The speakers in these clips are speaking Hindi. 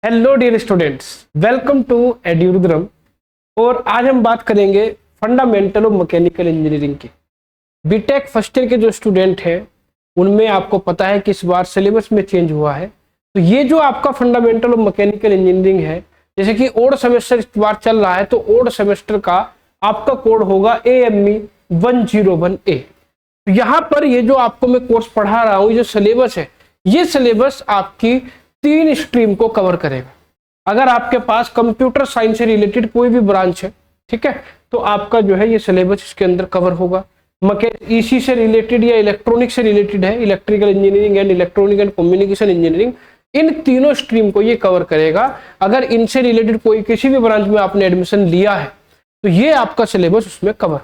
Hello dear students, welcome to एड्यूरुद्रम। और आज हम बात करेंगे फंडामेंटल ऑफ मैकेनिकल इंजीनियरिंग की। बीटेक फर्स्ट ईयर के जो स्टूडेंट हैं उनमें आपको पता है कि इस बार सिलेबस में चेंज हुआ है। तो ये जो आपका फंडामेंटल ऑफ मैकेनिकल इंजीनियरिंग है, जैसे कि ओड सेमेस्टर इस बार चल रहा है, तो ओड सेमेस्टर का आपका कोड होगा AME 101A। तो यहाँ पर ये जो आपको मैं कोर्स पढ़ा रहा हूँ, ये जो सिलेबस है, ये सिलेबस आपकी 3 स्ट्रीम को कवर करेगा। अगर आपके पास कंप्यूटर साइंस से रिलेटेड कोई भी ब्रांच है, ठीक है, तो आपका जो है ये सिलेबस इसके अंदर कवर होगा। इसी से रिलेटेड या इलेक्ट्रॉनिक से रिलेटेड है, electrical engineering and electronic and communication engineering, इन तीनों स्ट्रीम को ये कवर करेगा। अगर इनसे रिलेटेड कोई किसी भी ब्रांच में आपने एडमिशन लिया है तो ये आपका सिलेबस उसमें कवर,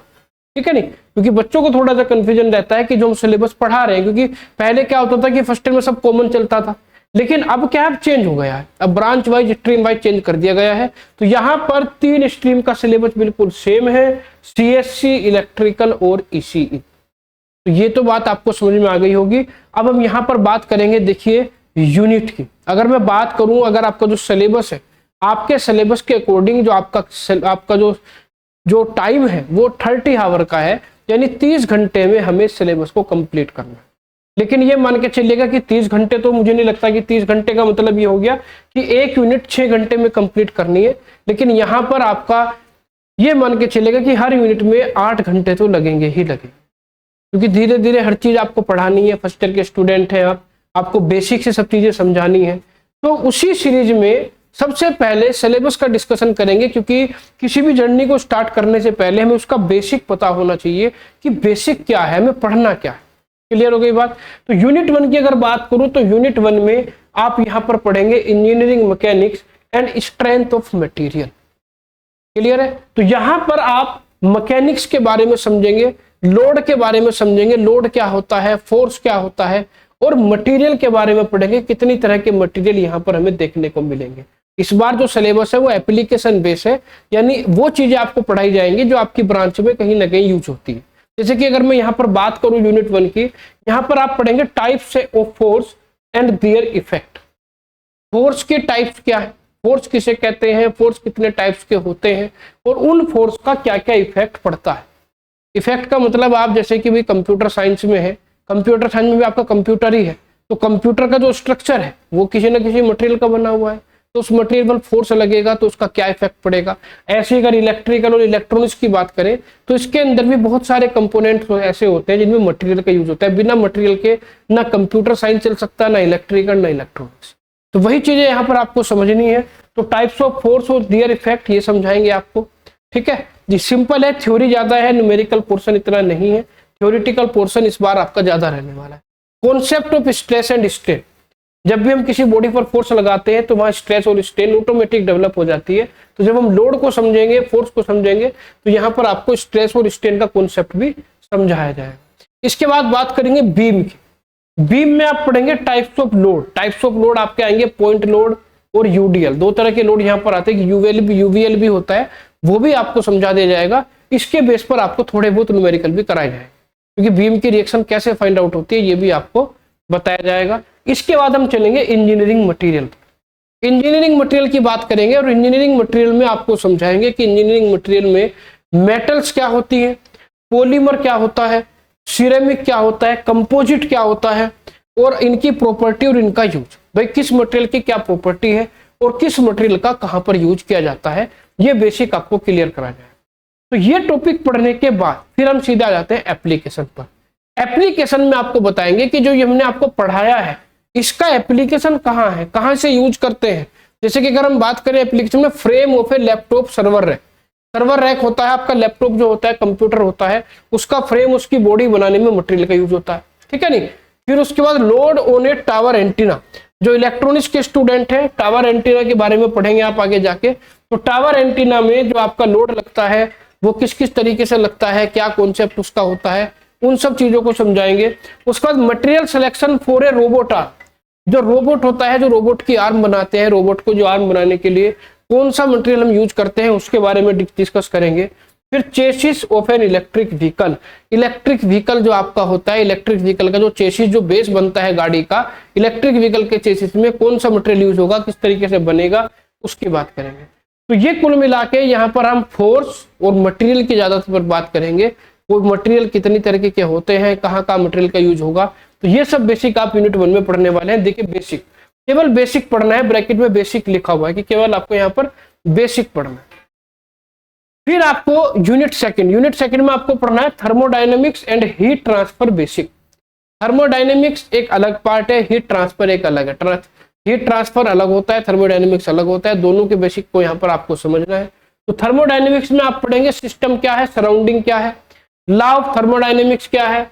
ठीक है नहीं। क्योंकि बच्चों को थोड़ा सा कंफ्यूजन रहता है कि जो हम सिलेबस पढ़ा रहे हैं, क्योंकि पहले क्या होता था कि फर्स्ट ईयर में सब कॉमन चलता था, लेकिन अब क्या है, चेंज हो गया है, अब branch wise stream wise change कर दिया गया है। तो यहाँ पर 3 स्ट्रीम का सिलेबस बिल्कुल सेम है, CSC, इलेक्ट्रिकल और ECE। तो ये तो बात आपको समझ में आ गई होगी। अब हम यहाँ पर बात करेंगे, देखिए, यूनिट की। अगर मैं बात करूं, अगर आपका जो सिलेबस है, आपके सिलेबस के अकॉर्डिंग जो आपका जो टाइम है वो 30 आवर का है, यानी 30 घंटे में हमें सिलेबस को कंप्लीट करना है। लेकिन ये मान के चलिएगा कि 30 घंटे, तो मुझे नहीं लगता कि 30 घंटे का मतलब ये हो गया कि एक यूनिट 6 घंटे में कंप्लीट करनी है। लेकिन यहाँ पर आपका ये मान के चलेगा कि हर यूनिट में 8 घंटे तो लगेंगे ही लगेंगे, क्योंकि धीरे धीरे हर चीज आपको पढ़ानी है। फर्स्ट ईयर के स्टूडेंट हैं आपको बेसिक से सब चीजें समझानी है। तो उसी सीरीज में सबसे पहले सिलेबस का डिस्कशन करेंगे, क्योंकि किसी भी जर्नी को स्टार्ट करने से पहले हमें उसका बेसिक पता होना चाहिए कि बेसिक क्या है, हमें पढ़ना क्या है। क्लियर हो गई बात। तो यूनिट 1 की अगर बात करूं तो यूनिट 1 में आप यहां पर पढ़ेंगे engineering mechanics and strength of material. Clear है। तो यहां पर आप मैकेनिक्स के बारे में समझेंगे, लोड के बारे में समझेंगे, लोड क्या होता है, फोर्स क्या होता है, और मटेरियल के बारे में पढ़ेंगे, कितनी तरह के मटेरियल यहां पर हमें देखने को मिलेंगे। इस बार जो सिलेबस है वो एप्लीकेशन बेस है, यानी वो चीजें आपको पढ़ाई जाएंगी जो आपकी ब्रांच में कहीं ना कहीं यूज होती है। जैसे कि अगर मैं यहाँ पर बात करूं यूनिट 1 की, यहाँ पर आप पढ़ेंगे types of force and their effect. Force के टाइप्स क्या है, फोर्स किसे कहते हैं, फोर्स कितने टाइप्स के होते हैं, और उन फोर्स का क्या क्या इफेक्ट पड़ता है। इफेक्ट का मतलब आप जैसे कि भाई कंप्यूटर साइंस में है, कंप्यूटर साइंस में भी आपका कंप्यूटर ही है, तो कंप्यूटर का जो स्ट्रक्चर है वो किसी ना किसी मटेरियल का बना हुआ है, तो उस मटेरियल पर फोर्स लगेगा तो उसका क्या इफेक्ट पड़ेगा। ऐसे अगर इलेक्ट्रिकल और इलेक्ट्रॉनिक्स की बात करें तो इसके अंदर भी बहुत सारे कंपोनेंट्स ऐसे होते हैं जिनमें मटेरियल का यूज होता है। बिना मटेरियल के ना कंप्यूटर साइंस चल सकता, ना इलेक्ट्रिकल ना इलेक्ट्रॉनिक्स। तो वही चीजें यहाँ पर आपको समझनी है। तो टाइप्स ऑफ फोर्स और देयर इफेक्ट ये समझाएंगे आपको, ठीक है जी। सिंपल है, थ्योरी ज्यादा है, न्यूमेरिकल पोर्शन इतना नहीं है, थ्योरेटिकल पोर्शन इस बार आपका ज्यादा रहने वाला है। Concept of stress and strain, जब भी हम किसी बॉडी पर फोर्स लगाते हैं तो वहां स्ट्रेस और स्ट्रेन ऑटोमेटिक डेवलप हो जाती है। तो जब हम लोड को समझेंगे, फोर्स को समझेंगे, तो यहाँ पर आपको स्ट्रेस और स्ट्रेन का कॉन्सेप्ट भी समझाया जाएगा। इसके बाद बात करेंगे बीम की। बीम में आप पढ़ेंगे types of load. Types of load आपके आएंगे पॉइंट लोड और UDL। 2 तरह के लोड यहाँ पर आते हैं, UVL भी होता है, वो भी आपको समझा दिया जाएगा। इसके बेस पर आपको थोड़े बहुत न्यूमेरिकल भी कराए जाएंगे, क्योंकि बीम की रिएक्शन कैसे फाइंड आउट होती है ये भी आपको बताया जाएगा। इसके बाद हम चलेंगे इंजीनियरिंग मटेरियल। इंजीनियरिंग मटेरियल की बात करेंगे और इंजीनियरिंग मटेरियल में आपको समझाएंगे कि इंजीनियरिंग मटेरियल में मेटल्स क्या होती है, पॉलीमर क्या होता है, सिरेमिक क्या होता है, कंपोजिट क्या होता है, और इनकी प्रॉपर्टी और इनका यूज। भाई किस मटेरियल की क्या प्रॉपर्टी है और किस मटेरियल का कहां पर यूज किया जाता है, ये बेसिक आपको क्लियर करा जाए। तो ये टॉपिक पढ़ने के बाद फिर हम सीधा आ जाते हैं एप्लीकेशन पर। एप्लीकेशन में आपको बताएंगे कि जो ये हमने आपको पढ़ाया है इसका एप्लीकेशन कहाँ है, कहाँ से यूज करते हैं। जैसे कि अगर हम बात करें एप्लीकेशन में, frame of A laptop server rack. Server rack होता है आपका लैपटॉप जो होता है, कंप्यूटर होता है, उसका फ्रेम, उसकी बॉडी बनाने में मटेरियल का यूज होता है, ठीक है नहीं। फिर उसके बाद load on A tower antenna. जो इलेक्ट्रॉनिक्स के स्टूडेंट है, टावर एंटीना के बारे में पढ़ेंगे आप आगे जाके। तो टावर एंटीना में जो आपका लोड लगता है वो किस किस तरीके से लगता है, क्या कॉन्सेप्ट उसका होता है, उन सब चीजों को समझाएंगे। उसके बाद material selection for a robot arm. जो रोबोट होता है, जो रोबोट की आर्म बनाते हैं, रोबोट को जो आर्म बनाने के लिए कौन सा मटेरियल हम यूज करते हैं उसके बारे में डिस्कस करेंगे। फिर chassis of an electric vehicle, electric vehicle जो आपका होता है, इलेक्ट्रिक व्हीकल का जो चेसिस जो बेस बनता है गाड़ी का, इलेक्ट्रिक व्हीकल के चेसिस में कौन सा मटेरियल यूज होगा, किस तरीके से बनेगा, उसकी बात करेंगे। तो ये कुल मिला के यहाँ पर हम फोर्स और मटेरियल की ज्यादातर बात करेंगे, वो मटेरियल कितनी तरीके के होते हैं, कहाँ का मटेरियल का यूज होगा, तो ये सब बेसिक आप यूनिट 1 में पढ़ने वाले हैं। देखिए बेसिक, केवल बेसिक पढ़ना है, ब्रैकेट में बेसिक लिखा हुआ है कि केवल आपको यहाँ पर बेसिक पढ़ना है। फिर आपको यूनिट सेकंड में आपको पढ़ना है thermodynamics and heat transfer basic. Thermodynamics एक अलग पार्ट है, हीट ट्रांसफर एक अलग है। हीट ट्रांसफर अलग होता है, थर्मोडायनेमिक्स अलग होता है, दोनों के बेसिक को यहाँ पर आपको समझना है। तो थर्मोडायनेमिक्स में आप पढ़ेंगे सिस्टम क्या है, सराउंडिंग क्या है, लॉ ऑफ थर्मोडायनेमिक्स क्या है,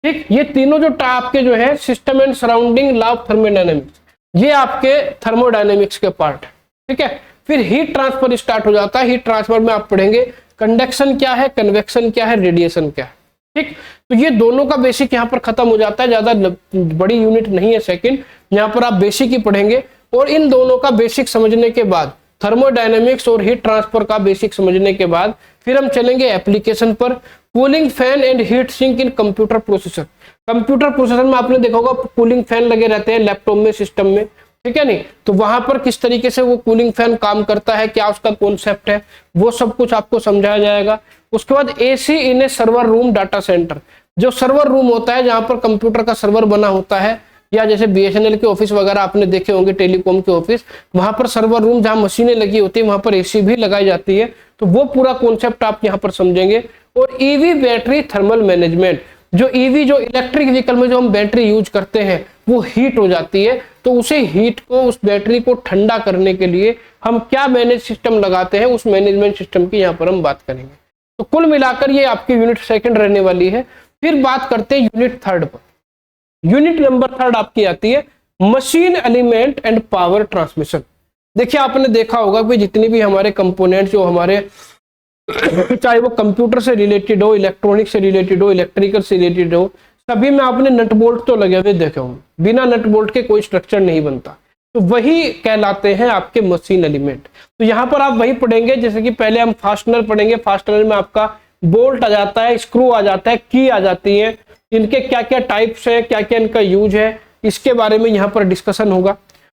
ठीक। ये तीनों जो आपके जो है system and surrounding, law of thermodynamics, ये आपके थर्मोडायनेमिक्स के पार्ट है, ठीक है। फिर हीट ट्रांसफर स्टार्ट हो जाता है। हीट ट्रांसफर में आप पढ़ेंगे कंडक्शन क्या है, कन्वेक्शन क्या है, रेडिएशन क्या है, ठीक। तो ये दोनों का बेसिक यहाँ पर खत्म हो जाता है, ज्यादा बड़ी यूनिट नहीं है सेकंड, यहाँ पर आप बेसिक ही पढ़ेंगे। और इन दोनों का बेसिक समझने के बाद, थर्मोडायनेमिक्स और हीट ट्रांसफर का बेसिक समझने के बाद, फिर हम चलेंगे एप्लीकेशन पर। Cooling fan and heat sink in computer processor. Computer processor में आपने देखा होगा कूलिंग फैन लगे रहते हैं लैपटॉप में, सिस्टम में, ठीक है नहीं, तो वहां पर किस तरीके से वो कूलिंग फैन काम करता है, क्या उसका कॉन्सेप्ट है, वो सब कुछ आपको समझाया जाएगा। उसके बाद एसी इन ए सर्वर रूम डाटा सेंटर, जो सर्वर रूम होता है जहां पर कंप्यूटर का सर्वर बना होता है, या जैसे बीएसएनएल के ऑफिस वगैरह आपने देखे होंगे, टेलीकॉम के ऑफिस, वहां पर सर्वर रूम जहां मशीनें लगी होती है, वहां पर एसी भी लगाई जाती है, तो वो पूरा कॉन्सेप्ट आप यहाँ पर समझेंगे। और ईवी बैटरी थर्मल मैनेजमेंट, जो ईवी जो इलेक्ट्रिक व्हीकल में जो हम बैटरी यूज करते हैं वो हीट हो जाती है, तो उसे हीट को, उस बैटरी को ठंडा करने के लिए हम क्या मैनेज सिस्टम लगाते हैं, उस मैनेजमेंट सिस्टम की यहाँ पर हम बात करेंगे। तो कुल मिलाकर ये आपकी यूनिट सेकंड रहने वाली है। फिर बात करते हैं यूनिट थर्ड पर। यूनिट नंबर थर्ड आपकी आती है machine element and power transmission. देखिए आपने देखा होगा कि जितनी भी हमारे कंपोनेंट जो हमारे चाहे वो कंप्यूटर से रिलेटेड हो, इलेक्ट्रॉनिक से रिलेटेड हो, इलेक्ट्रिकल से रिलेटेड हो, सभी में आपने नट बोल्ट तो लगे हुए देखे होंगे। बिना नट बोल्ट के कोई स्ट्रक्चर नहीं बनता, तो वही कहलाते हैं आपके मशीन एलिमेंट। तो यहाँ पर आप वही पढ़ेंगे, जैसे कि पहले हम फास्टनर पढ़ेंगे। फास्टनर में आपका बोल्ट आ जाता है, स्क्रू आ जाता है, की आ जाती है, इनके क्या क्या टाइप्स है, क्या क्या इनका यूज है, इसके बारे में यहाँ पर डिस्कशन होगा।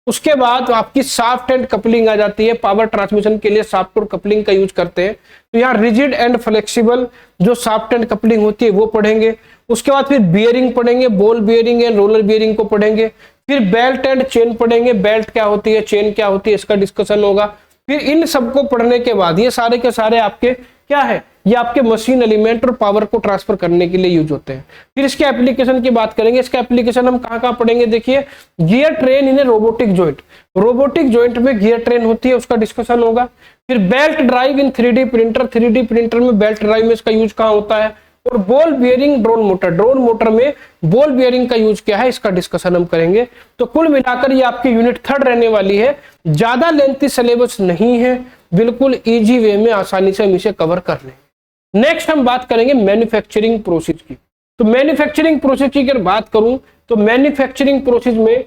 उसके बाद आपकी साफ्ट एंड कपलिंग आ जाती है। पावर ट्रांसमिशन के लिए साफ्ट और कपलिंग का यूज करते हैं, तो यहाँ रिजिड एंड फ्लेक्सिबल जो साफ्ट एंड कपलिंग होती है वो पढ़ेंगे। उसके बाद फिर बियरिंग पढ़ेंगे, ball bearing and roller bearing को पढ़ेंगे। फिर बेल्ट एंड चेन पढ़ेंगे, बेल्ट क्या होती है, चेन क्या होती है, इसका डिस्कशन होगा। फिर इन सबको पढ़ने के बाद ये सारे के सारे आपके क्या है, ये आपके मशीन एलिमेंट और पावर को ट्रांसफर करने के लिए यूज होते हैं। फिर इसके एप्लीकेशन की बात करेंगे। इसका एप्लीकेशन हम कहाँ कहाँ पढ़ेंगे, देखिए gear train in A robotic joint, robotic joint में गियर ट्रेन होती है, उसका डिस्कशन होगा। फिर बेल्ट ड्राइव इन 3D प्रिंटर, 3D प्रिंटर में बेल्ट ड्राइव में इसका यूज कहाँ होता है। और ball bearing drone motor, drone motor में बॉल बियरिंग का यूज क्या है, इसका डिस्कशन हम करेंगे। तो कुल मिलाकर ये आपकी यूनिट थर्ड रहने वाली है। ज्यादा लेंथी सिलेबस नहीं है, बिल्कुल इजी वे में आसानी से हम इसे कवर कर लेंगे। नेक्स्ट हम बात करेंगे मैन्युफैक्चरिंग प्रोसेस की। तो मैन्युफैक्चरिंग प्रोसेस की अगर बात करूं तो मैन्युफैक्चरिंग प्रोसेस में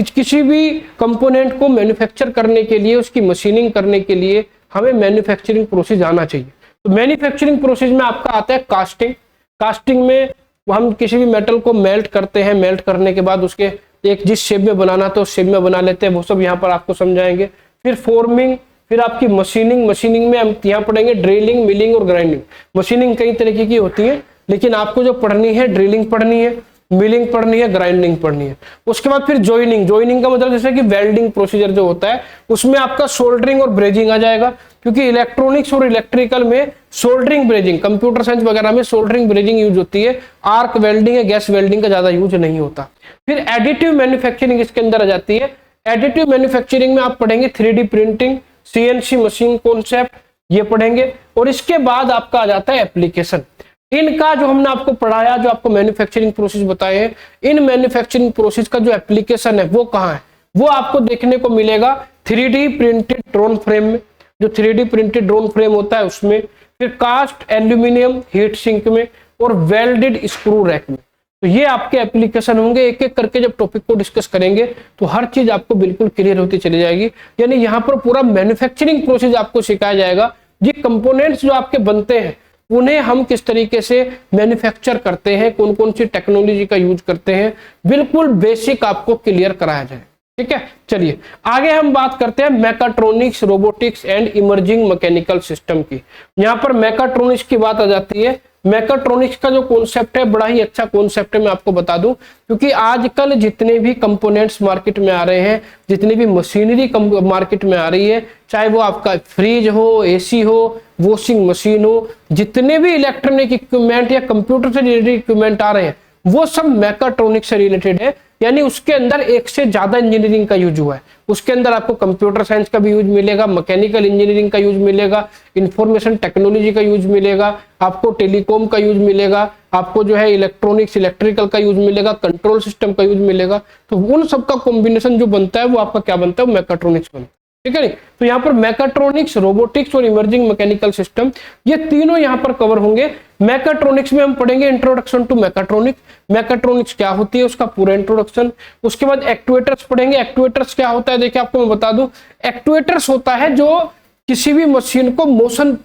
किसी भी कंपोनेंट को मैन्युफैक्चर करने के लिए, उसकी मशीनिंग करने के लिए हमें मैन्युफैक्चरिंग प्रोसेस आना चाहिए। तो मैन्युफैक्चरिंग प्रोसेस में आपका आता है कास्टिंग। कास्टिंग में हम किसी भी मेटल को मेल्ट करते हैं, मेल्ट करने के बाद उसके एक जिस शेप में बनाना तो उस शेप में बना लेते हैं, वो सब यहाँ पर आपको समझाएंगे। फिर फॉर्मिंग, फिर आपकी मशीनिंग, मशीनिंग में हम यहाँ पढ़ेंगे ड्रिलिंग, मिलिंग और ग्राइंडिंग। मशीनिंग कई तरीके की होती है, लेकिन आपको जो पढ़नी है ड्रिलिंग पढ़नी है, मिलिंग पढ़नी है, ग्राइंडिंग पढ़नी है। उसके बाद फिर जॉइनिंग, जॉइनिंग का मतलब जैसे कि वेल्डिंग प्रोसीजर जो होता है उसमें आपका सोल्डरिंग और ब्रेजिंग आ जाएगा, क्योंकि इलेक्ट्रॉनिक्स और इलेक्ट्रिकल में सोल्डरिंग ब्रेजिंग, कंप्यूटर साइंस वगैरह में सोल्डरिंग ब्रेजिंग यूज होती है। आर्क वेल्डिंग या गैस वेल्डिंग का ज्यादा यूज नहीं होता। फिर एडिटिव मैन्युफैक्चरिंग इसके अंदर आ जाती है। एडिटिव मैन्युफैक्चरिंग में आप पढ़ेंगे 3D printing, CNC machine concept, ये पढ़ेंगे। और इसके बाद आपका आ जाता है एप्लीकेशन। इनका जो हमने आपको पढ़ाया, जो आपको मैन्युफैक्चरिंग प्रोसेस बताए हैं, इन मैन्युफैक्चरिंग प्रोसेस का जो एप्लीकेशन है वो कहाँ है, वो आपको देखने को मिलेगा 3D प्रिंटेड ड्रोन फ्रेम में, जो 3D प्रिंटेड ड्रोन फ्रेम होता है उसमें, फिर कास्ट एल्यूमिनियम हीट सिंक में, और वेल्डेड स्क्रू रैक में। तो ये आपके एप्लीकेशन होंगे। एक एक करके जब टॉपिक को डिस्कस करेंगे तो हर चीज आपको बिल्कुल क्लियर होती चली जाएगी। यानी यहाँ पर पूरा मैन्युफैक्चरिंग प्रोसेस आपको सिखाया जाएगा, ये कंपोनेंट्स जो आपके बनते हैं उन्हें हम किस तरीके से मैन्युफैक्चर करते हैं, कौन कौन सी टेक्नोलॉजी का यूज करते हैं, बिल्कुल बेसिक आपको क्लियर कराया जाए। ठीक है, चलिए आगे हम बात करते हैं mechatronics, robotics and emerging mechanical system की। यहाँ पर मैकाट्रॉनिक्स की बात आ जाती है। मैकाट्रॉनिक्स का जो कॉन्सेप्ट है बड़ा ही अच्छा कॉन्सेप्ट है, मैं आपको बता दूं, क्योंकि आजकल जितने भी कंपोनेंट्स मार्केट में आ रहे हैं, जितनी भी मशीनरी मार्केट में आ रही है, चाहे वो आपका फ्रिज हो, एसी हो, वॉशिंग मशीन हो, जितने भी इलेक्ट्रॉनिक इक्विपमेंट या कंप्यूटर से रिलेटेड इक्विपमेंट आ रहे हैं वो सब मैकाट्रॉनिक्स से रिलेटेड है। यानी उसके अंदर एक से ज्यादा इंजीनियरिंग का यूज हुआ है। उसके अंदर आपको कंप्यूटर साइंस का भी यूज मिलेगा, मैकेनिकल इंजीनियरिंग का यूज मिलेगा, इंफॉर्मेशन टेक्नोलॉजी का यूज मिलेगा, आपको टेलीकॉम का यूज मिलेगा, आपको जो है इलेक्ट्रॉनिक्स इलेक्ट्रिकल का यूज मिलेगा, कंट्रोल सिस्टम का यूज मिलेगा। तो उन सबका कॉम्बिनेशन जो बनता है वो आपका क्या बनता है, मैकाट्रॉनिक्स बनता है। ठीक है नहीं, तो यहाँ पर मैकाट्रॉनिक्स, रोबोटिक्स और इमर्जिंग मैकेनिकल सिस्टम ये तीनों यहाँ पर कवर होंगे। मैकाट्रॉनिक्स में हम पढ़ेंगे इंट्रोडक्शन टू मैकाट्रॉनिक्स, मैकाट्रॉनिक्स क्या होती है उसका पूरा इंट्रोडक्शन। उसके बाद एक्ट्यूएटर्स पढ़ेंगे। एक्ट्यूएटर्स क्या होता है, देखिए आपको मैं बता दूं, एक्ट्यूएटर्स होता है जो किसी भी मशीन को मोशन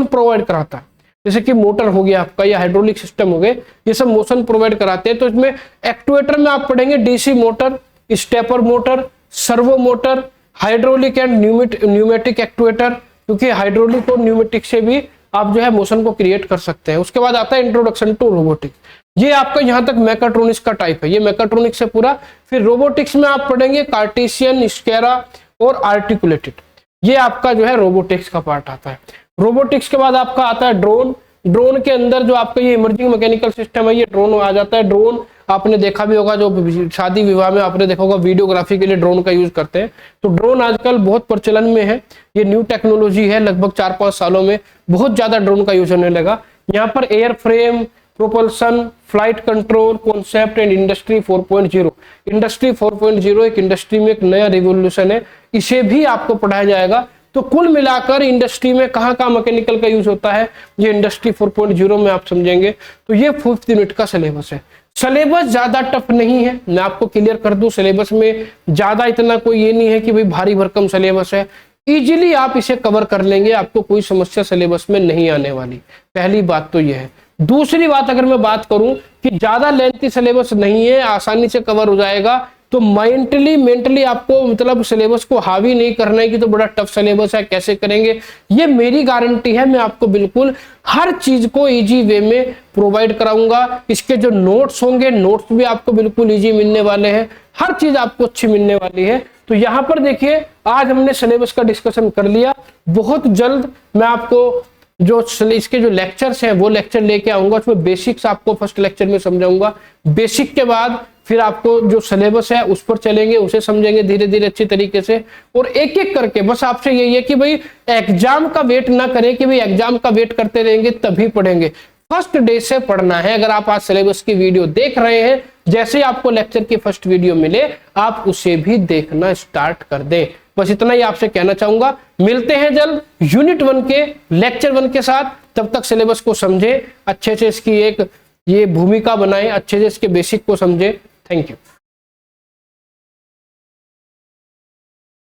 प्रोवाइड कराता है। जैसे कि मोटर हो गया आपका या हाइड्रोलिक सिस्टम हो गए, ये सब मोशन प्रोवाइड कराते हैं। तो इसमें एक्ट्यूएटर में आप पढ़ेंगे DC motor, stepper motor, servo motor, hydraulic and pneumatic actuator, क्योंकि हाइड्रोलिक और न्यूमेटिक से भी आप जो है मोशन को क्रिएट कर सकते हैं। उसके बाद आता है इंट्रोडक्शन टू रोबोटिक्स। ये आपका यहाँ तक मैकाट्रॉनिक्स का टाइप है, ये मैकाट्रॉनिक्स से पूरा। फिर रोबोटिक्स में आप पढ़ेंगे कार्टेशियन, स्केरा और आर्टिकुलेटेड, ये आपका जो है रोबोटिक्स का पार्ट आता है। रोबोटिक्स के बाद आपका आता है ड्रोन। ड्रोन के अंदर जो आपका ये इमर्जिंग मैकेनिकल सिस्टम है, ये ड्रोन आ जाता है। ड्रोन आपने देखा भी होगा, जो शादी विवाह में आपने देखा होगा वीडियोग्राफी के लिए ड्रोन का यूज करते हैं। तो ड्रोन आजकल बहुत प्रचलन में है, ये न्यू टेक्नोलॉजी है, लगभग 4-5 सालों में बहुत ज्यादा ड्रोन का यूज होने लगा। यहाँ पर air frame, propulsion, flight control concept and industry 4.0। Industry 4.0 एक इंडस्ट्री में एक नया रिवोल्यूशन है, इसे भी आपको पढ़ाया जाएगा। तो कुल मिलाकर इंडस्ट्री में कहाँ कहाँ मैकेनिकल का यूज होता है, ये इंडस्ट्री 4.0 में आप समझेंगे। तो ये 5th यूनिट का सिलेबस है। सिलेबस ज्यादा टफ नहीं है, मैं आपको क्लियर कर दूं, सिलेबस में ज्यादा इतना कोई ये नहीं है कि भाई भारी भरकम सिलेबस है। इजीली आप इसे कवर कर लेंगे, आपको कोई समस्या सिलेबस में नहीं आने वाली। पहली बात तो ये है। दूसरी बात अगर मैं बात करूं कि ज्यादा लेंथी सिलेबस नहीं है, आसानी से कवर हो जाएगा, तो मेंटली आपको मतलब सिलेबस को हावी नहीं करना है कि तो बड़ा टफ सिलेबस है कैसे करेंगे, ये मेरी गारंटी है। मैं आपको बिल्कुल हर चीज को इजी वे में प्रोवाइड कराऊंगा। इसके जो नोट्स होंगे, नोट्स भी आपको बिल्कुल इजी मिलने वाले हैं, हर चीज आपको अच्छी मिलने वाली है। तो यहाँ पर देखिए आज हमने सिलेबस का डिस्कशन कर लिया। बहुत जल्द मैं आपको जो इसके जो लेक्चर्स हैं वो लेक्चर लेके आऊंगा, उसमें बेसिक्स आपको फर्स्ट लेक्चर में समझाऊंगा। बेसिक के बाद फिर आपको जो सिलेबस है उस पर चलेंगे, उसे समझेंगे धीरे धीरे अच्छी तरीके से। और एक एक करके बस आपसे यही है कि भाई एग्जाम का वेट ना करें कि भाई एग्जाम का वेट करते रहेंगे तभी पढ़ेंगे, फर्स्ट डे से पढ़ना है। अगर आप आज सिलेबस की वीडियो देख रहे हैं, जैसे ही आपको लेक्चर की फर्स्ट वीडियो मिले आप उसे भी देखना स्टार्ट कर दें। बस इतना ही आपसे कहना चाहूंगा। मिलते हैं जल्द यूनिट 1 के लेक्चर 1 के साथ। तब तक सिलेबस को समझे अच्छे से, इसकी एक ये भूमिका बनाए, अच्छे से इसके बेसिक को समझे। Thank you.